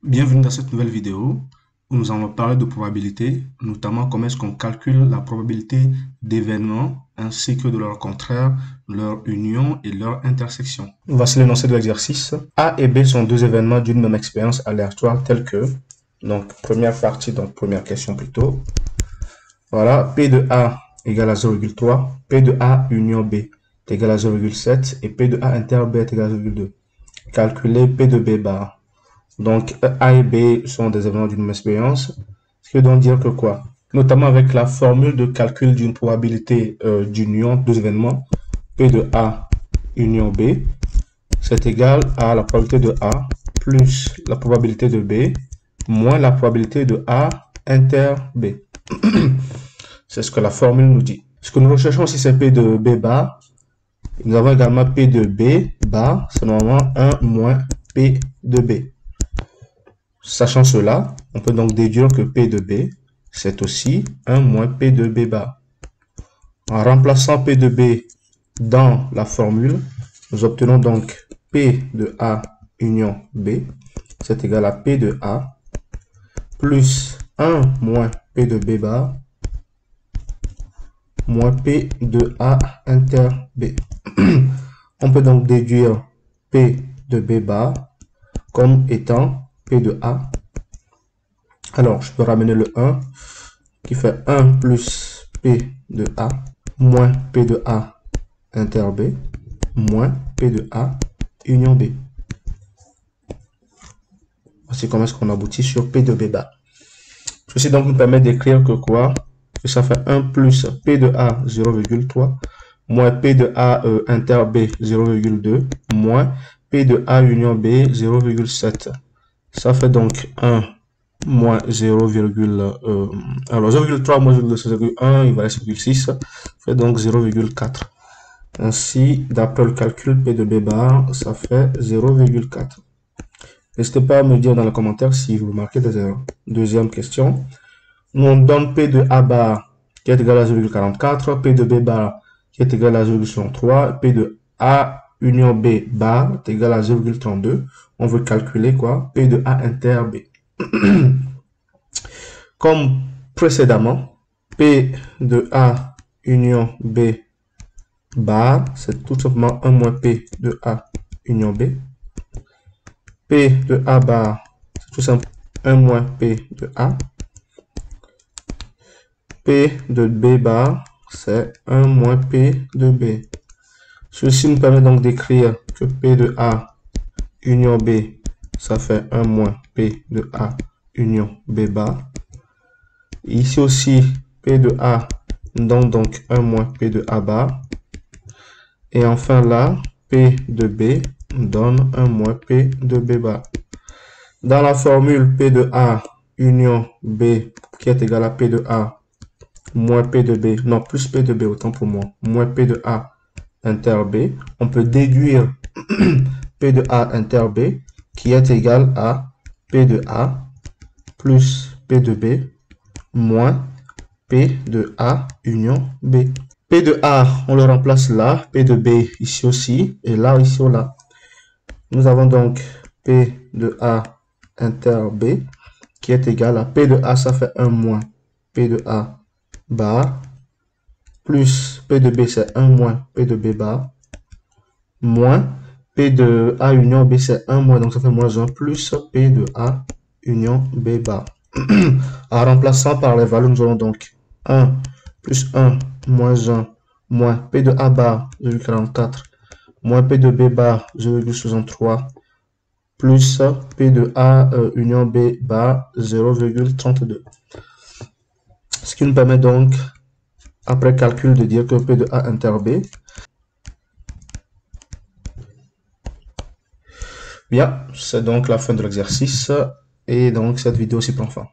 Bienvenue dans cette nouvelle vidéo où nous allons parler de probabilité, notamment comment est-ce qu'on calcule la probabilité d'événements ainsi que de leur contraire, leur union et leur intersection. Voici l'énoncé de l'exercice. A et B sont deux événements d'une même expérience aléatoire tels que, donc première partie, donc première question plutôt. Voilà, P de A égale à 0,3, P de A union B est égal à 0,7 et P de A inter B est égal à 0,2. Calculer P de B bar. Donc, A et B sont des événements d'une même expérience. Ce qui veut donc dire que quoi? Notamment avec la formule de calcul d'une probabilité d'union de deux événements, P de A union B, c'est égal à la probabilité de A plus la probabilité de B moins la probabilité de A inter B. C'est ce que la formule nous dit. Ce que nous recherchons aussi, c'est P de B bar. Nous avons également P de B bar, c'est normalement 1 moins P de B. Sachant cela, on peut donc déduire que P de B, c'est aussi 1 moins P de B bar. En remplaçant P de B dans la formule, nous obtenons donc P de A union B, c'est égal à P de A, plus 1 moins P de B bar, moins P de A inter B. On peut donc déduire P de B bar comme étant P de A. Alors, je peux ramener le 1 qui fait 1 plus P de A moins P de A inter B moins P de A union B. Voici comment est-ce qu'on aboutit sur P de B bar. Ceci donc nous permet d'écrire que quoi? Que ça fait 1 plus P de A 0,3 moins P de A inter B 0,2 moins P de A union B 0,7. Ça fait donc 1 moins 0, alors 0,3 moins 0,1, il va rester 0,6, fait donc 0,4. Ainsi, d'après le calcul P de B bar, ça fait 0,4. N'hésitez pas à me dire dans les commentaires si vous marquez des erreurs. Deuxième question. Nous on donne P de A bar qui est égal à 0,44, P de B bar qui est égal à 0,63, P de A union B bar est égal à 0,32. On veut calculer quoi? P de A inter B. Comme précédemment, P de A union B bar, c'est tout simplement 1 moins P de A union B. P de A bar, c'est tout simplement 1 moins P de A. P de B bar, c'est 1 moins P de B. Ceci nous permet donc d'écrire que P de A union B, ça fait 1 moins P de A union B bar. Ici aussi, P de A donne donc 1 moins P de A bar. Et enfin là, P de B donne 1 moins P de B bar. Dans la formule P de A union B qui est égal à P de A moins P de B, non plus P de B, autant pour moi, moins P de A inter B, on peut déduire P de A inter B qui est égal à P de A plus P de B moins P de A union B. P de A, on le remplace là, P de B ici aussi, et là, ici ou là. Nous avons donc P de A inter B qui est égal à P de A, ça fait 1 moins P de A bar, plus P de B, c'est 1 moins P de B bar, moins P de A union B, c'est 1 moins, donc ça fait moins 1, plus P de A union B bar. En remplaçant par les valeurs, nous aurons donc 1 plus 1 moins 1 moins P de A bar 0,44 moins P de B bar 0,63 plus P de A union B bar 0,32. Ce qui nous permet donc, après calcul, de dire que P de A inter B. Bien, c'est donc la fin de l'exercice et donc cette vidéo s'y prend fin.